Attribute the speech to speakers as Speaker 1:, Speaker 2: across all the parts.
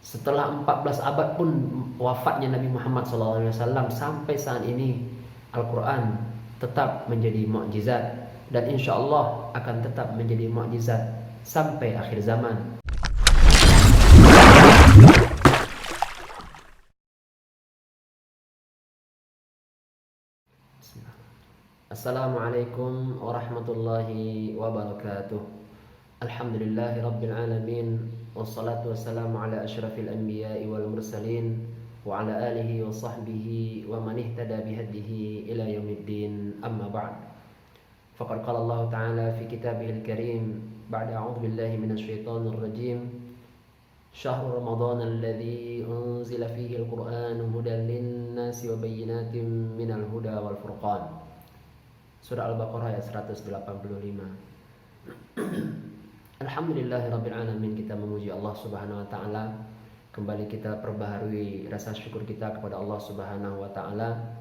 Speaker 1: Setelah 14 abad pun wafatnya Nabi Muhammad SAW, sampai saat ini Al-Quran tetap menjadi mukjizat, dan insya Allah akan tetap menjadi mukjizat sampai akhir zaman. Assalamualaikum warahmatullahi wabarakatuh. Alhamdulillahi rabbil alamin, wassalatu wassalamu ala asyrafil anbiya'i wal mursalin, wa ala alihi wa sahbihi wa man ihtada bihadihi ila yaumiddin, amma ba'd. Faqad qala Allah ta'ala fi kitabihil karim ba'da a'udzu billahi minasy syaithanir rajim. Syahrul Ramadan alladzi unzila fihi al-Qur'anu hudan lin-nasi wa bayyinatin minal huda wal furqan. Surah Al-Baqarah ayat 185. Alhamdulillahirabbil alamin, kita memuji Allah Subhanahu wa taala. Kembali kita perbaharui rasa syukur kita kepada Allah Subhanahu wa taala,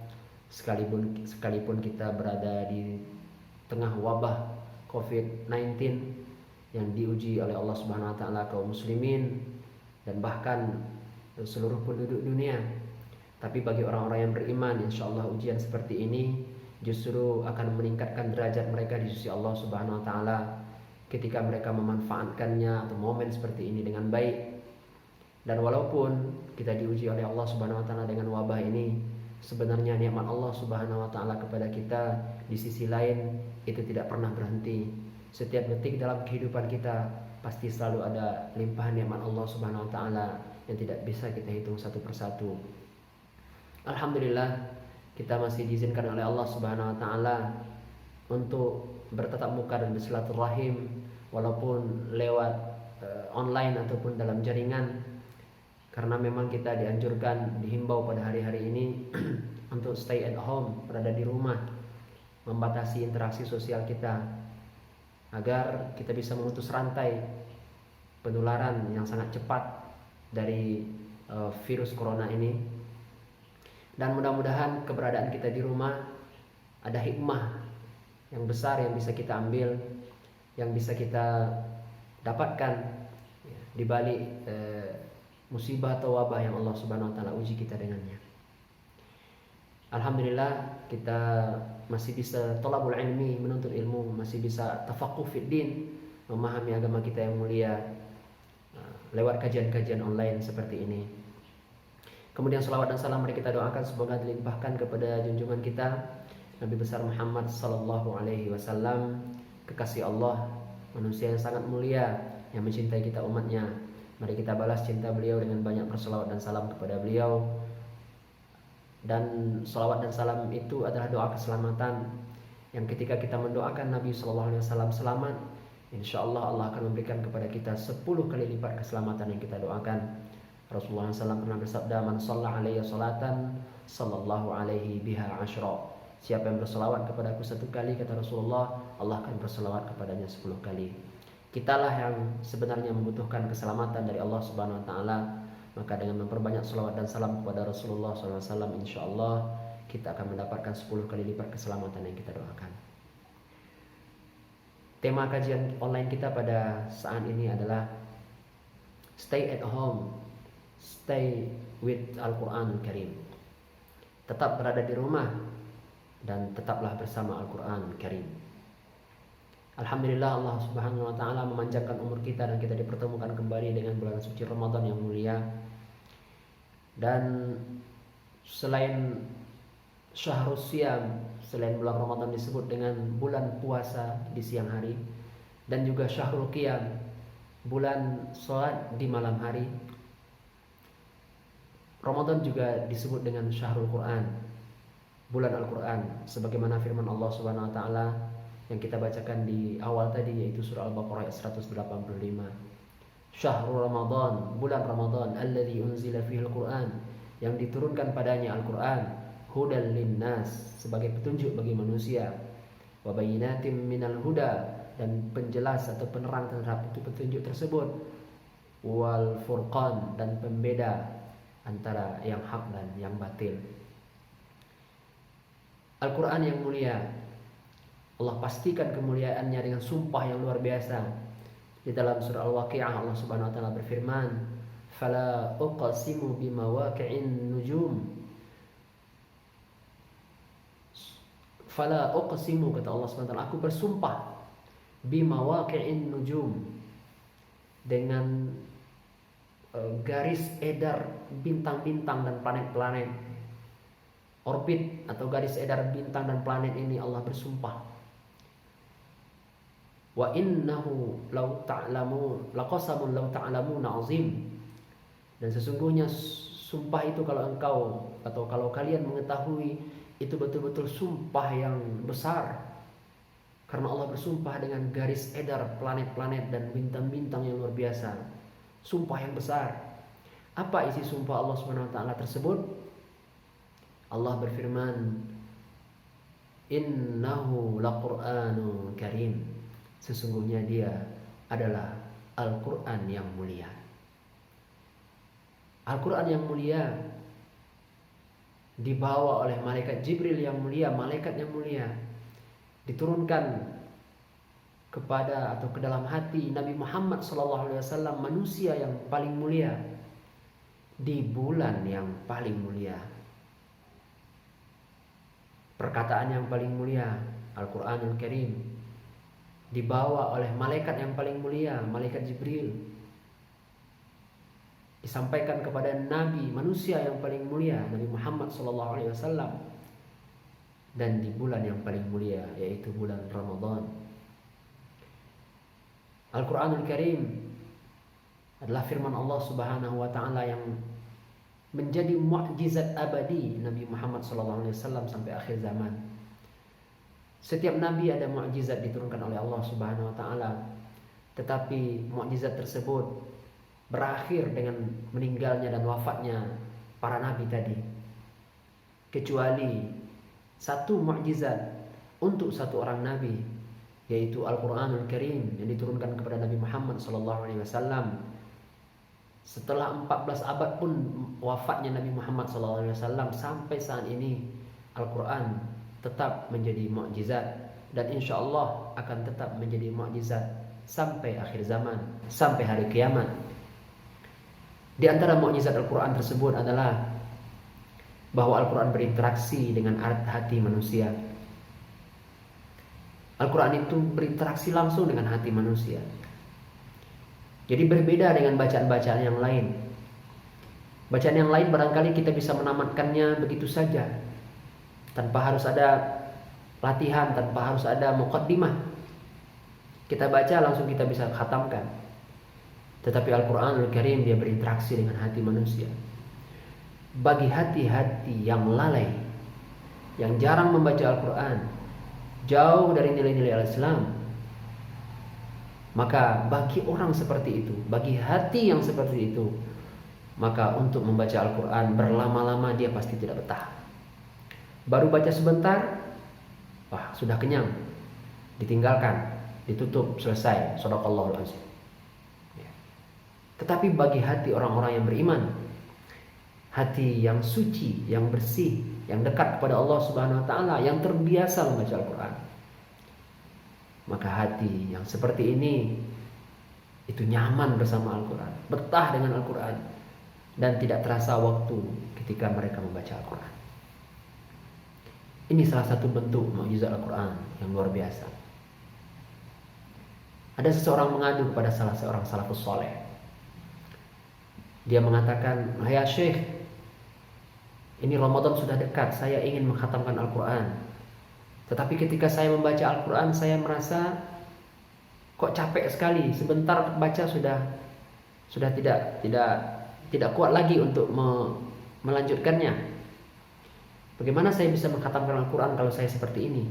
Speaker 1: sekalipun kita berada di tengah wabah COVID-19 yang diuji oleh Allah Subhanahu wa taala kaum muslimin dan bahkan seluruh penduduk dunia. Tapi bagi orang-orang yang beriman, insyaallah ujian seperti ini justru akan meningkatkan derajat mereka di sisi Allah Subhanahu wa taala ketika mereka memanfaatkannya atau momen seperti ini dengan baik. Dan walaupun kita diuji oleh Allah Subhanahu wa taala dengan wabah ini, sebenarnya nikmat Allah Subhanahu wa taala kepada kita di sisi lain itu tidak pernah berhenti. Setiap detik dalam kehidupan kita pasti selalu ada limpahan nikmat Allah Subhanahu wa taala yang tidak bisa kita hitung satu persatu. Alhamdulillah, kita masih diizinkan oleh Allah Subhanahu wa taala untuk bertatap muka dan bersilaturahim walaupun lewat online ataupun dalam jaringan, karena memang kita dianjurkan, dihimbau pada hari-hari ini untuk stay at home, berada di rumah, membatasi interaksi sosial kita agar kita bisa memutus rantai penularan yang sangat cepat dari virus corona ini. Dan mudah-mudahan keberadaan kita di rumah ada hikmah yang besar yang bisa kita ambil, yang bisa kita dapatkan di balik musibah atau wabah yang Allah Subhanahu wa taala uji kita dengannya. Alhamdulillah, kita masih bisa thalabul ilmi, menuntut ilmu, masih bisa tafaqquh fid din, memahami agama kita yang mulia lewat kajian-kajian online seperti ini. Kemudian salawat dan salam mari kita doakan semoga dilimpahkan kepada junjungan kita Nabi besar Muhammad sallallahu alaihi wasallam, kekasih Allah, manusia yang sangat mulia yang mencintai kita umatnya. Mari kita balas cinta beliau dengan banyak bersalawat dan salam kepada beliau. Dan salawat dan salam itu adalah doa keselamatan yang ketika kita mendoakan Nabi sallallahu alaihi wasallam selamat, insyaallah Allah akan memberikan kepada kita 10 kali lipat keselamatan yang kita doakan. Rasulullah SAW pernah bersabda, man shalla alaihi salatan sallallahu alaihi biha asyra. Siapa yang berselawat kepadaku 1 kali, kata Rasulullah, Allah akan berselawat kepadanya 10 kali. Kitalah yang sebenarnya membutuhkan keselamatan dari Allah Subhanahu wa taala. Maka dengan memperbanyak selawat dan salam kepada Rasulullah SAW, insyaallah kita akan mendapatkan 10 kali lipat keselamatan yang kita doakan. Tema kajian online kita pada saat ini adalah stay at home, stay with Al-Quran Karim. Tetap berada di rumah dan tetaplah bersama Al-Quran Karim. Alhamdulillah, Allah Subhanahu wa taala memanjangkan umur kita dan kita dipertemukan kembali dengan bulan suci Ramadan yang mulia. Dan selain Syahrus Siyam, selain bulan Ramadan disebut dengan bulan puasa di siang hari, dan juga Syahrul Qiyam, bulan salat di malam hari. Ramadan juga disebut dengan Syahrul Quran, bulan Al-Quran, sebagaimana firman Allah Subhanahu wa taala yang kita bacakan di awal tadi, yaitu surah Al-Baqarah ayat 185. Syahrul Ramadan, bulan Ramadan, alladzi unzila fihi al-Quran, yang diturunkan padanya Al-Quran, hudan linnas, sebagai petunjuk bagi manusia, wa bayyinatin minal huda, dan penjelas atau penerang terhadap petunjuk tersebut, wal furqan, dan pembeda antara yang hak dan yang batil. Al-Quran yang mulia, Allah pastikan kemuliaannya dengan sumpah yang luar biasa. Di dalam surah Al-Waqi'ah Allah Subhanahu wa taala berfirman, Fala uqsimu bimawaqi'in nujum. Fala uqsimu, kata Allah SWT, aku bersumpah bimawaqi'in nujum, dengan garis edar bintang-bintang dan planet-planet. Orbit atau garis edar bintang dan planet ini Allah bersumpah. Wa innahu law ta'lamu laqasamun law ta'lamuna azim. Dan sesungguhnya sumpah itu kalau engkau atau kalau kalian mengetahui, itu betul-betul sumpah yang besar. Karena Allah bersumpah dengan garis edar planet-planet dan bintang-bintang yang luar biasa. Sumpah yang besar. Apa isi sumpah Allah SWT tersebut? Allah berfirman, innahu laqur'anun karim. Sesungguhnya dia adalah Al-Quran yang mulia. Al-Quran yang mulia dibawa oleh malaikat Jibril yang mulia, malaikat yang mulia, diturunkan kepada atau ke dalam hati Nabi Muhammad SAW, manusia yang paling mulia, di bulan yang paling mulia. Perkataan yang paling mulia, Al-Quranul Karim, dibawa oleh malaikat yang paling mulia, malaikat Jibril, disampaikan kepada Nabi, manusia yang paling mulia, Nabi Muhammad SAW, dan di bulan yang paling mulia, yaitu bulan Ramadan. Al-Quranul Karim adalah firman Allah Subhanahu wa Ta'ala yang menjadi mukjizat abadi Nabi Muhammad SAW sampai akhir zaman. Setiap nabi ada mukjizat diturunkan oleh Allah Subhanahu wa Ta'ala, tetapi mukjizat tersebut berakhir dengan meninggalnya dan wafatnya para nabi tadi, kecuali satu mukjizat untuk satu orang nabi, yaitu Al-Quranul Karim yang diturunkan kepada Nabi Muhammad SAW. Setelah 14 abad pun wafatnya Nabi Muhammad SAW, sampai saat ini Al-Quran tetap menjadi mukjizat, dan insya Allah akan tetap menjadi mukjizat sampai akhir zaman, sampai hari kiamat. Di antara mukjizat Al-Quran tersebut adalah bahwa Al-Quran berinteraksi dengan hati manusia. Al-Quran itu berinteraksi langsung dengan hati manusia. Jadi berbeda dengan bacaan-bacaan yang lain. Bacaan yang lain barangkali kita bisa menamatkannya begitu saja, tanpa harus ada latihan, tanpa harus ada muqaddimah. Kita baca langsung kita bisa khatamkan. Tetapi Al-Quranul Karim dia berinteraksi dengan hati manusia. Bagi hati-hati yang lalai, yang jarang membaca Al-Quran, jauh dari nilai-nilai Al-Islam, maka bagi orang seperti itu, bagi hati yang seperti itu, maka untuk membaca Al-Quran berlama-lama dia pasti tidak betah. Baru baca sebentar, wah sudah kenyang, ditinggalkan, ditutup, selesai, shadaqallahul azim. Tetapi bagi hati orang-orang yang beriman, hati yang suci, yang bersih, yang dekat kepada Allah Subhanahu wa Ta'ala, yang terbiasa membaca Al-Quran, maka hati yang seperti ini itu nyaman bersama Al-Quran, betah dengan Al-Quran, dan tidak terasa waktu ketika mereka membaca Al-Quran. Ini salah satu bentuk mukjizat Al-Quran yang luar biasa. Ada seseorang mengadu kepada salah seorang salafus soleh. Dia mengatakan, ya Syekh, ini Ramadan sudah dekat, saya ingin mengkhatamkan Al-Quran. Tetapi ketika saya membaca Al-Quran, saya merasa kok capek sekali. Sebentar baca sudah tidak kuat lagi untuk melanjutkannya. Bagaimana saya bisa mengkhatamkan Al-Quran kalau saya seperti ini?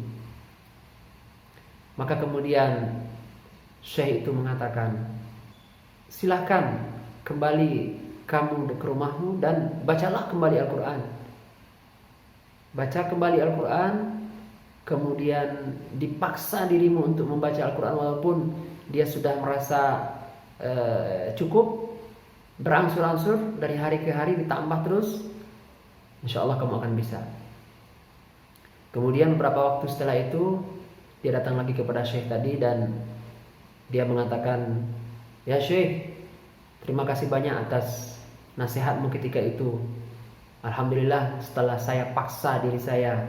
Speaker 1: Maka kemudian Syekh itu mengatakan, silahkan kembali kamu ke rumahmu dan bacalah kembali Al-Quran. Baca kembali Al-Quran, kemudian dipaksa dirimu untuk membaca Al-Quran walaupun dia sudah merasa cukup, berangsur-angsur dari hari ke hari ditambah terus, insya Allah kamu akan bisa. Kemudian beberapa waktu setelah itu dia datang lagi kepada Syekh tadi dan dia mengatakan, ya Syekh, terima kasih banyak atas nasihatmu ketika itu. Alhamdulillah setelah saya paksa diri saya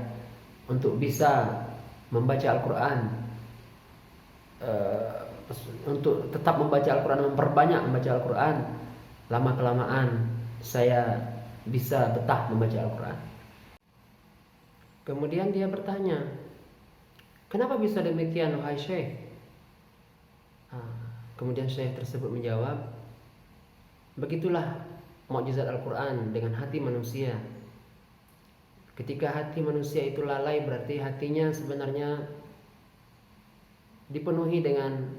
Speaker 1: untuk bisa membaca Al-Quran, untuk tetap membaca Al-Quran, memperbanyak membaca Al-Quran, lama kelamaan saya bisa betah membaca Al-Quran. Kemudian dia bertanya, kenapa bisa demikian wahai Syekh? Kemudian Syekh tersebut menjawab, begitulah mukjizat Al-Quran dengan hati manusia. Ketika hati manusia itu lalai, berarti hatinya sebenarnya dipenuhi dengan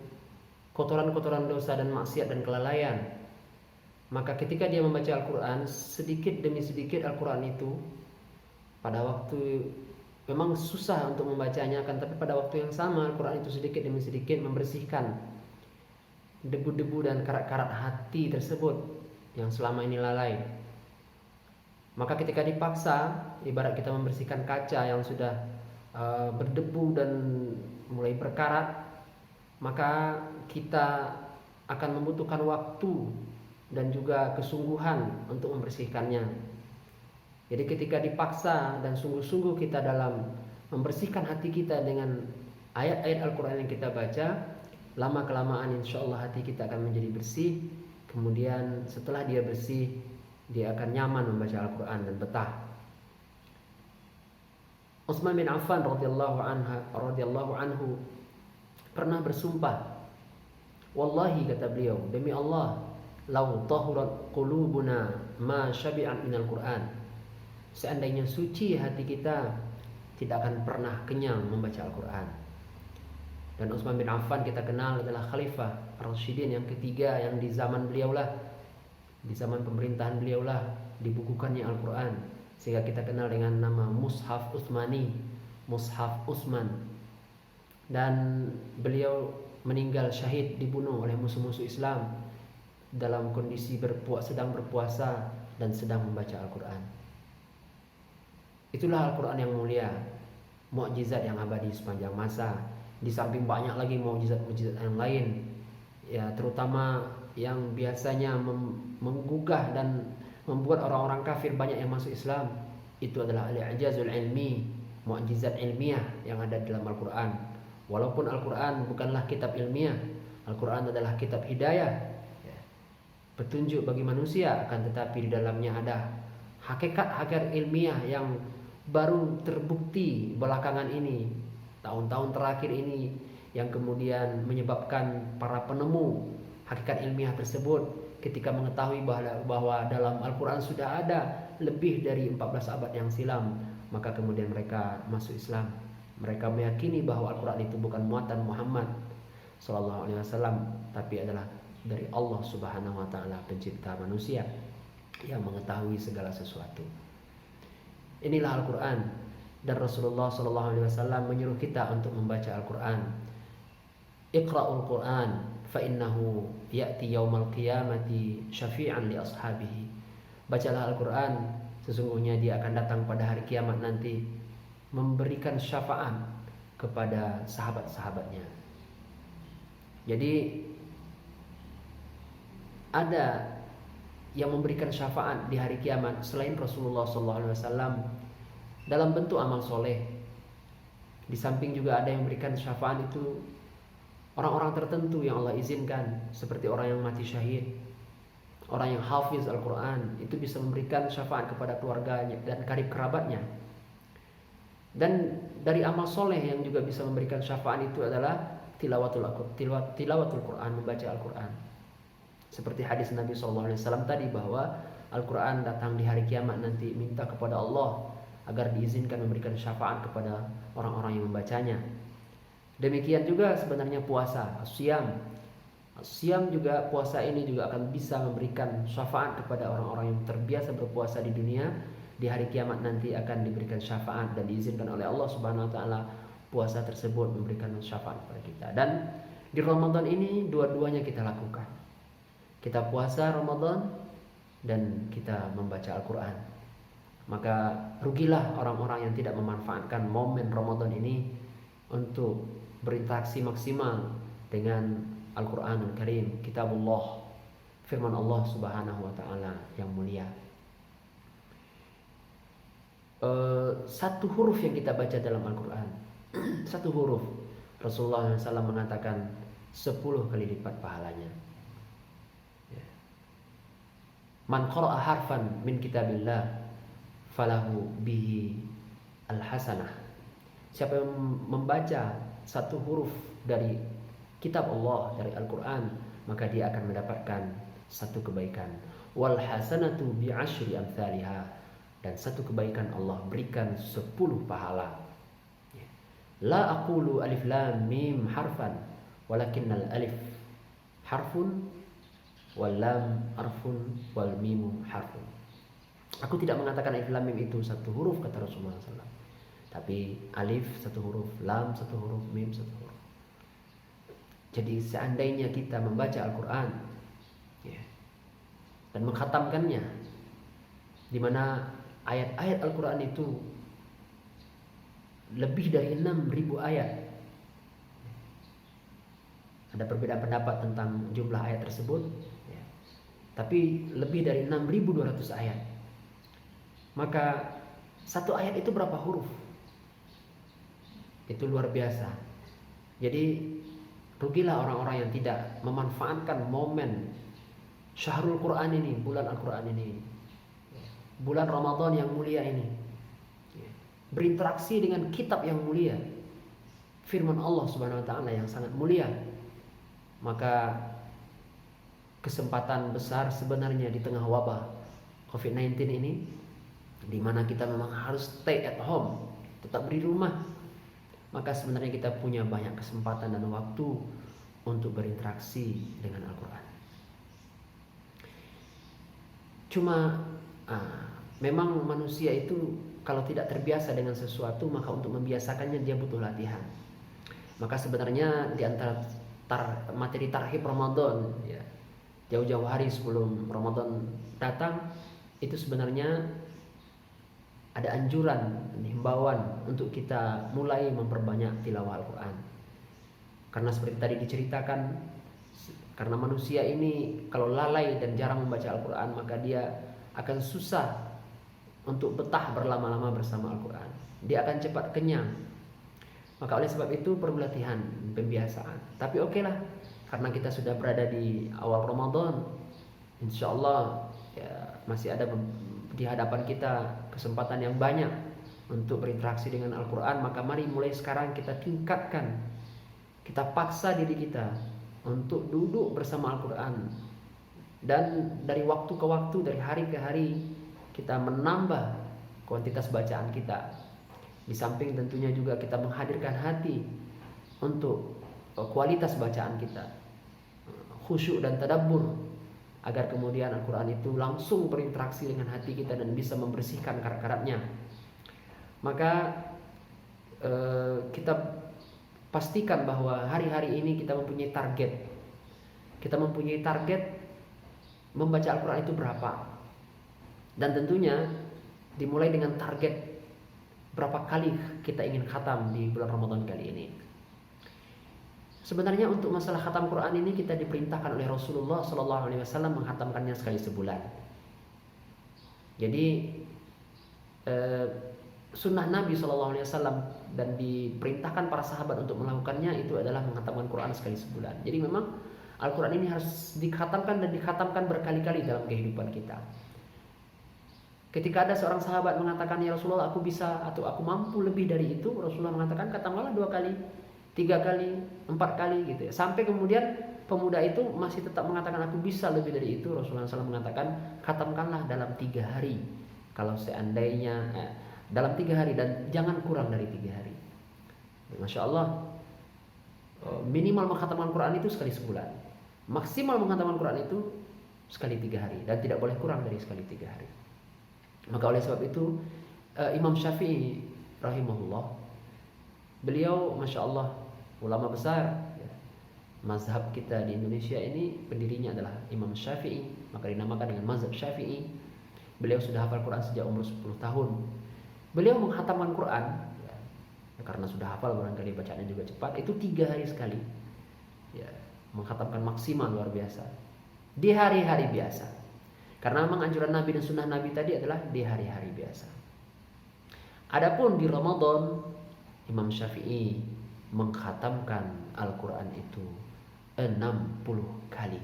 Speaker 1: kotoran-kotoran dosa dan maksiat dan kelalaian. Maka ketika dia membaca Al-Quran, sedikit demi sedikit Al-Quran itu pada waktu memang susah untuk membacanya, kan, tapi pada waktu yang sama Al-Quran itu sedikit demi sedikit membersihkan debu-debu dan karat-karat hati tersebut yang selama ini lalai. Maka ketika dipaksa, ibarat kita membersihkan kaca yang sudah berdebu dan mulai berkarat, maka kita akan membutuhkan waktu dan juga kesungguhan untuk membersihkannya. Jadi ketika dipaksa dan sungguh-sungguh kita dalam membersihkan hati kita dengan ayat-ayat Al-Quran yang kita baca, lama kelamaan insya Allah hati kita akan menjadi bersih. Kemudian setelah dia bersih, dia akan nyaman membaca Al-Quran dan betah. Utsman bin Affan radhiyallahu anhu pernah bersumpah, wallahi, kata beliau, demi Allah, lau tahurat qulubuna ma syabi'at minal Quran. Seandainya suci hati kita, tidak akan pernah kenyang membaca Al-Quran. Dan Utsman bin Affan kita kenal adalah Khalifah Ar-Rasyidin yang ketiga, yang di zaman beliaulah, di zaman pemerintahan beliaulah dibukukannya Al-Quran, sehingga kita kenal dengan nama Mushaf Utsmani, Mushaf Utsman. Dan beliau meninggal syahid, dibunuh oleh musuh-musuh Islam dalam kondisi sedang berpuasa dan sedang membaca Al-Quran. Itulah Al-Quran yang mulia, mukjizat yang abadi sepanjang masa. Di samping banyak lagi mukjizat-mukjizat yang lain, ya, terutama yang biasanya menggugah dan membuat orang-orang kafir banyak yang masuk Islam, itu adalah al-i'jazul ilmi, mukjizat ilmiah yang ada dalam Al-Quran. Walaupun Al-Quran bukanlah kitab ilmiah, Al-Quran adalah kitab hidayah, ya, petunjuk bagi manusia, akan tetapi di dalamnya ada hakikat ilmiah yang baru terbukti belakangan ini, tahun-tahun terakhir ini, yang kemudian menyebabkan para penemu hakikat ilmiah tersebut ketika mengetahui bahwa dalam Al-Quran sudah ada lebih dari 14 abad yang silam, maka kemudian mereka masuk Islam. Mereka meyakini bahwa Al-Quran itu bukan muatan Muhammad sallallahu alaihi wasallam, tapi adalah dari Allah Subhanahu wa taala, pencipta manusia yang mengetahui segala sesuatu. Inilah Al-Quran, dan Rasulullah sallallahu alaihi wasallam menyuruh kita untuk membaca Al-Quran. Iqra'ul Quran fa innahu ya'ti yaumal qiyamati syafi'an li ashabihi. Bacalah Al-Quran, sesungguhnya dia akan datang pada hari kiamat nanti memberikan syafaat kepada sahabat-sahabatnya. Jadi ada yang memberikan syafaat di hari kiamat selain Rasulullah SAW dalam bentuk amal soleh. Di samping juga ada yang memberikan syafaat itu orang-orang tertentu yang Allah izinkan, seperti orang yang mati syahid, orang yang hafiz Al-Quran, itu bisa memberikan syafaat kepada keluarganya dan karib kerabatnya. Dan dari amal soleh yang juga bisa memberikan syafaat itu adalah tilawatul Quran, membaca Al-Quran. Seperti hadis Nabi SAW tadi, bahwa Al-Quran datang di hari kiamat nanti minta kepada Allah agar diizinkan memberikan syafaat kepada orang-orang yang membacanya. Demikian juga sebenarnya puasa, Siam juga, puasa ini juga akan bisa memberikan syafaat kepada orang-orang yang terbiasa berpuasa di dunia. Di hari kiamat nanti akan diberikan syafaat dan diizinkan oleh Allah Subhanahu wa taala puasa tersebut memberikan syafaat kepada kita. Dan di Ramadan ini dua-duanya kita lakukan. Kita puasa Ramadan dan kita membaca Al-Quran. Maka rugilah orang-orang yang tidak memanfaatkan momen Ramadan ini untuk berinteraksi maksimal dengan Al-Quranul Karim, Kitabullah. firman Allah Subhanahu wa taala yang mulia. Satu huruf yang kita baca dalam Al-Quran, satu huruf, Rasulullah SAW mengatakan 10 kali lipat pahalanya. Man qara'a harfan min kitabillah falahu bihi al-hasanah. Siapa yang membaca satu huruf dari kitab Allah, dari Al-Quran, maka dia akan mendapatkan satu kebaikan. Wal hasanatu bi asyri amsalihha. Dan satu kebaikan Allah berikan 10 pahala. La aqulu alif lam mim harfan, walakinnal alif harfun wal lam harfun wal mim harfun. Aku tidak mengatakan alif lam mim itu satu huruf, kata Rasulullah SAW. Tapi alif satu huruf, lam satu huruf, mim satu huruf. Jadi seandainya kita membaca Al-Quran dan mengkhatamkannya, di mana ayat-ayat Al-Quran itu lebih dari 6.000 ayat. Ada perbedaan pendapat tentang jumlah ayat tersebut, tapi lebih dari 6.200 ayat. Maka satu ayat itu berapa huruf? Itu luar biasa. Jadi rugilah orang-orang yang tidak memanfaatkan momen Syahrul Quran ini, bulan Al-Quran ini, bulan Ramadan yang mulia ini, berinteraksi dengan kitab yang mulia, firman Allah Subhanahu wa taala yang sangat mulia. Maka kesempatan besar sebenarnya di tengah wabah COVID-19 ini, di mana kita memang harus stay at home, tetap di rumah, maka sebenarnya kita punya banyak kesempatan dan waktu untuk berinteraksi dengan Al-Quran. Cuma memang manusia itu kalau tidak terbiasa dengan sesuatu, maka untuk membiasakannya dia butuh latihan. Maka sebenarnya di antara materi tarhib Ramadan, jauh-jauh hari sebelum Ramadan datang, itu sebenarnya ada anjuran, himbauan untuk kita mulai memperbanyak tilawah Al-Quran. Karena seperti tadi diceritakan, karena manusia ini kalau lalai dan jarang membaca Al-Quran, maka dia akan susah untuk betah berlama-lama bersama Al-Quran. Dia akan cepat kenyang. Maka oleh sebab itu perlu latihan, pembiasaan. Tapi okelah, karena kita sudah berada di awal Ramadan, insya Allah masih ada di hadapan kita kesempatan yang banyak untuk berinteraksi dengan Al-Quran. Maka mari mulai sekarang kita tingkatkan, kita paksa diri kita untuk duduk bersama Al-Quran. Dan dari waktu ke waktu, dari hari ke hari, kita menambah kuantitas bacaan kita. Di samping tentunya juga kita menghadirkan hati untuk kualitas bacaan kita, khusyuk dan tadabbur, agar kemudian Al-Quran itu langsung berinteraksi dengan hati kita dan bisa membersihkan karat-karatnya. Maka kita pastikan bahwa hari-hari ini kita mempunyai target. Kita mempunyai target membaca Al-Quran itu berapa. Dan tentunya dimulai dengan target berapa kali kita ingin khatam di bulan Ramadan kali ini. Sebenarnya untuk masalah khatam Quran ini kita diperintahkan oleh Rasulullah SAW menghatamkannya sekali sebulan. Jadi sunnah Nabi SAW dan diperintahkan para sahabat untuk melakukannya itu adalah menghatamkan Quran sekali sebulan. Jadi memang Al-Quran ini harus dikhatamkan dan dikhatamkan berkali-kali dalam kehidupan kita. Ketika ada seorang sahabat mengatakan, ya Rasulullah aku bisa atau aku mampu lebih dari itu, Rasulullah mengatakan khatamkanlah 2 kali, 3 kali, 4 kali gitu ya. Sampai kemudian pemuda itu masih tetap mengatakan aku bisa lebih dari itu, Rasulullah SAW mengatakan khatamkanlah dalam 3 hari. Kalau seandainya dalam 3 hari dan jangan kurang dari 3 hari. Masya Allah, minimal menghatamkan Quran itu sekali sebulan. Maksimal menghatamkan Quran itu sekali 3 hari dan tidak boleh kurang dari sekali 3 hari. Maka oleh sebab itu Imam Syafi'i rahimahullah, beliau Masya Allah ulama besar ya. Mazhab kita di Indonesia ini pendirinya adalah Imam Syafi'i, maka dinamakan dengan mazhab Syafi'i. Beliau sudah hafal Quran sejak umur 10 tahun. Beliau menghatamkan Quran ya, karena sudah hafal, barangkali bacaannya juga cepat, itu 3 hari sekali ya, menghatamkan maksimal, luar biasa. di hari-hari biasa. Karena memang anjuran Nabi dan sunnah Nabi tadi adalah di hari-hari biasa. Adapun di Ramadan, Imam Syafi'i mengkhatamkan Al-Quran itu 60 kali.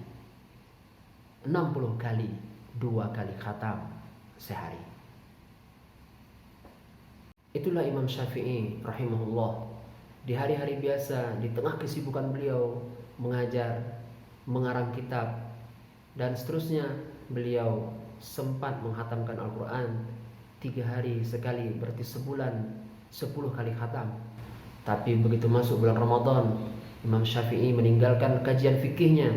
Speaker 1: 60 kali, 2 kali khatam sehari. Itulah Imam Syafi'i rahimahullah. Di hari-hari biasa, di tengah kesibukan beliau mengajar, mengarang kitab, dan seterusnya, beliau sempat menghatamkan Al-Quran 3 hari sekali, berarti sebulan 10 kali khatam. Tapi begitu masuk bulan Ramadan, Imam Syafi'i meninggalkan kajian fikihnya,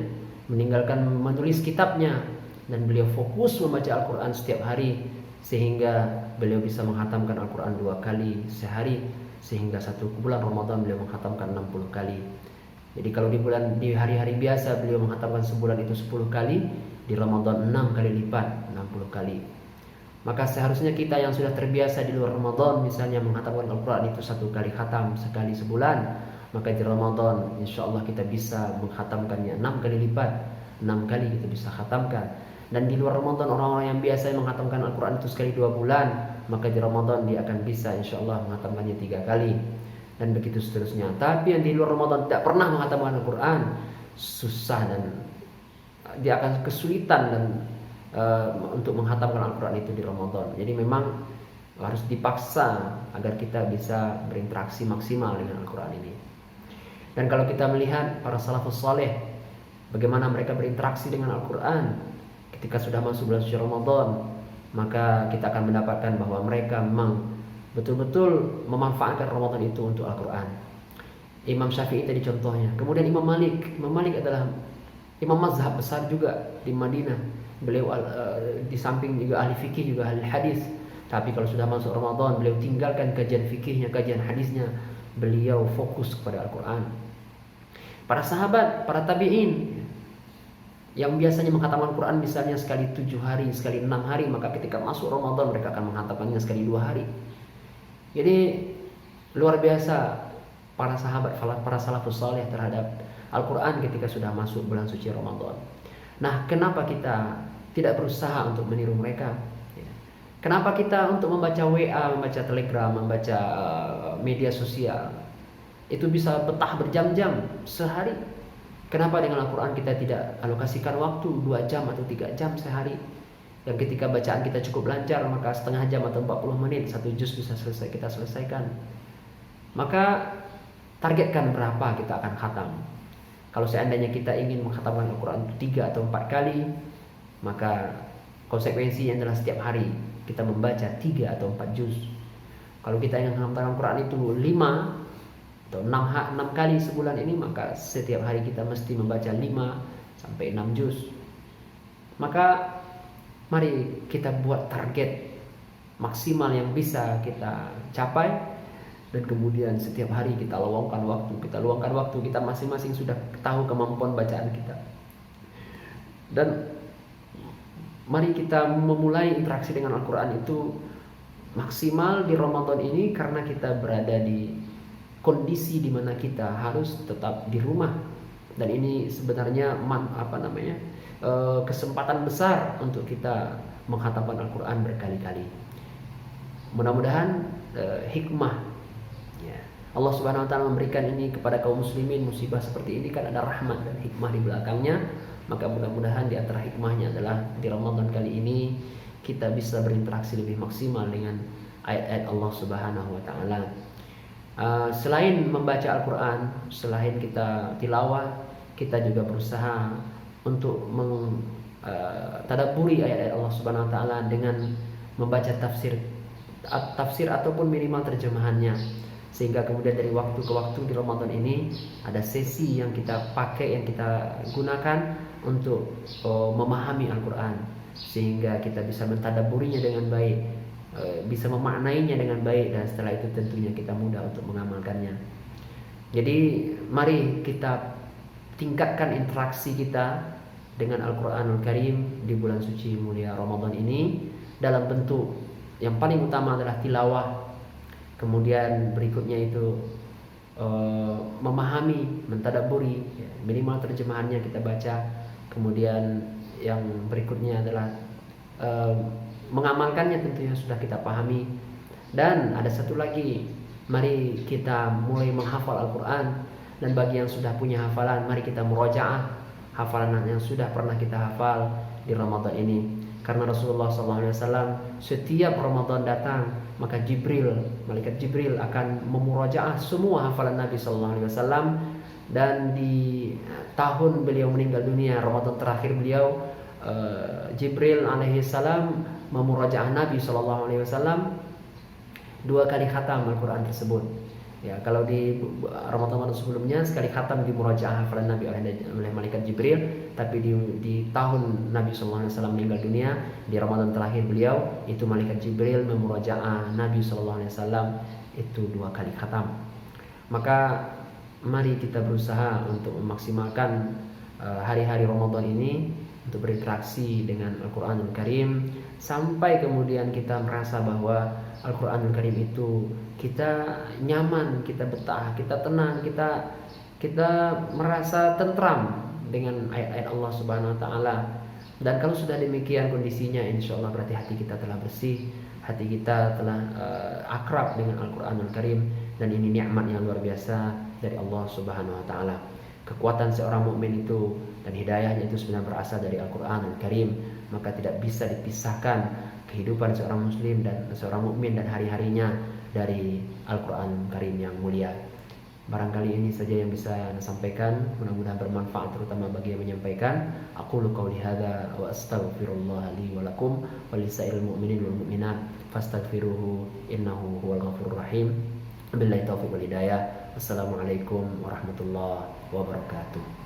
Speaker 1: meninggalkan menulis kitabnya, dan beliau fokus membaca Al-Quran setiap hari, sehingga beliau bisa menghatamkan Al-Quran 2 kali sehari, sehingga satu bulan Ramadan beliau menghatamkan 60 kali. Jadi kalau di hari-hari biasa beliau menghatamkan sebulan itu 10 kali, di Ramadan 6 kali lipat, 60 kali. Maka seharusnya kita yang sudah terbiasa di luar Ramadan, misalnya menghatamkan Al-Quran itu 1 kali khatam sekali sebulan, maka di Ramadan insya Allah kita bisa menghatamkannya 6 kali lipat, 6 kali kita bisa khatamkan. Dan di luar Ramadan orang-orang yang biasa menghatamkan Al-Quran itu sekali 2 bulan, maka di Ramadan dia akan bisa insya Allah menghatamkannya 3 kali, dan begitu seterusnya. Tapi yang di luar Ramadan tidak pernah menghatamkan Al-Quran, susah dan dia akan kesulitan dan untuk menghatamkan Al-Quran itu di Ramadan. Jadi memang harus dipaksa agar kita bisa berinteraksi maksimal dengan Al-Quran ini. Dan kalau kita melihat para salafus saleh, bagaimana mereka berinteraksi dengan Al-Quran ketika sudah masuk bulan suci Ramadan, maka kita akan mendapatkan bahwa mereka memang betul-betul memanfaatkan Ramadan itu untuk Al-Quran. Imam Syafi'i tadi contohnya. Kemudian Imam Malik adalah imam mazhab besar juga di Madinah. Beliau di samping juga ahli fikih, juga ahli hadis. Tapi kalau sudah masuk Ramadan, beliau tinggalkan kajian fikihnya, kajian hadisnya. Beliau fokus kepada Al-Quran. Para sahabat, para tabi'in yang biasanya menghatamkan Al-Quran misalnya sekali 7 hari, sekali 6 hari, maka ketika masuk Ramadan mereka akan menghatamkannya sekali 2 hari. Jadi luar biasa para sahabat, para salafus saleh terhadap Al-Quran ketika sudah masuk bulan suci Ramadan. Nah, kenapa kita tidak berusaha untuk meniru mereka? Kenapa kita untuk membaca WA, membaca Telegram, membaca media sosial itu bisa betah berjam-jam sehari? Kenapa dengan Al-Quran kita tidak alokasikan waktu 2 jam atau 3 jam sehari? Dan ketika bacaan kita cukup lancar, maka setengah jam atau 40 menit 1 juz bisa kita selesaikan. Maka targetkan berapa kita akan khatam. Kalau seandainya kita ingin mengkhatamkan Al-Quran 3 atau 4 kali, maka konsekuensinya adalah setiap hari kita membaca 3 atau 4 juz. Kalau kita ingin mengkhatamkan Al-Quran itu 5 atau 6 kali sebulan ini, maka setiap hari kita mesti membaca 5 sampai 6 juz. Maka mari kita buat target maksimal yang bisa kita capai, dan kemudian setiap hari kita luangkan waktu, kita masing-masing sudah tahu kemampuan bacaan kita. Dan mari kita memulai interaksi dengan Al-Quran itu maksimal di Ramadan ini, karena kita berada di kondisi di mana kita harus tetap di rumah. Dan ini sebenarnya kesempatan besar untuk kita menghatamkan Al-Quran berkali-kali. Mudah-mudahan hikmah Allah Subhanahu wa taala memberikan ini kepada kaum muslimin. Musibah seperti ini kan ada rahmat dan hikmah di belakangnya. Maka mudah-mudahan di antara hikmahnya adalah di Ramadan kali ini kita bisa berinteraksi lebih maksimal dengan ayat-ayat Allah Subhanahu wa taala. Selain membaca Al-Quran, selain kita tilawah, kita juga berusaha untuk tadabburi ayat-ayat Allah Subhanahu wa taala dengan membaca tafsir ataupun minimal terjemahannya. Sehingga kemudian dari waktu ke waktu di Ramadan ini ada sesi yang kita pakai, yang kita gunakan untuk memahami Al-Quran, sehingga kita bisa mentadabburinya dengan baik, bisa memaknainya dengan baik, dan setelah itu tentunya kita mudah untuk mengamalkannya. Jadi mari kita tingkatkan interaksi kita dengan Al-Quranul Karim di bulan suci mulia Ramadan ini dalam bentuk yang paling utama adalah tilawah. Kemudian berikutnya itu memahami, mentadabburi, minimal terjemahannya kita baca. Kemudian yang berikutnya adalah mengamalkannya tentunya sudah kita pahami. Dan ada satu lagi, mari kita mulai menghafal Al-Quran. Dan bagi yang sudah punya hafalan, mari kita murojaah hafalan yang sudah pernah kita hafal di Ramadan ini. Karena Rasulullah SAW setiap Ramadan datang, maka malaikat Jibril akan memurojaah semua hafalan Nabi SAW. Dan di tahun beliau meninggal dunia, Ramadan terakhir beliau, Jibril alaihissalam memurojaah Nabi SAW 2 kali khatam Al-Quran tersebut. Ya, kalau di Ramadan sebelumnya sekali khatam di murojaah hafalan Nabi oleh malaikat Jibril, tapi di tahun Nabi SAW meninggal dunia, di Ramadan terakhir beliau, itu malaikat Jibril memurojaah Nabi SAW itu 2 kali khatam. Maka mari kita berusaha untuk memaksimalkan hari-hari Ramadan ini untuk berinteraksi dengan Al-Quranul Karim, sampai kemudian kita merasa bahwa Al-Quranul Karim itu kita nyaman, kita betah, kita tenang, kita merasa tentram dengan ayat-ayat Allah Subhanahu wa taala. Dan kalau sudah demikian kondisinya, insya Allah berarti hati kita telah bersih, hati kita telah akrab dengan Al-Quranul Karim, dan ini nikmat yang luar biasa dari Allah Subhanahu wa taala. Kekuatan seorang mukmin itu dan hidayahnya itu sebenarnya berasal dari Al-Quranul Karim. Maka tidak bisa dipisahkan kehidupan seorang muslim dan seorang mukmin dan hari-harinya dari Al-Quran Karim yang mulia. Barangkali ini saja yang bisa saya sampaikan, mudah-mudahan bermanfaat terutama bagi yang menyampaikan. Aqulu qauli hadza wa astaghfirullah li wa lakum wa lisairil mu'minin wal mu'minat fastaghfiruhu innahu huwal ghafurur rahim. Billahi taufiq wal hidayah. Wassalamualaikum warahmatullahi wabarakatuh.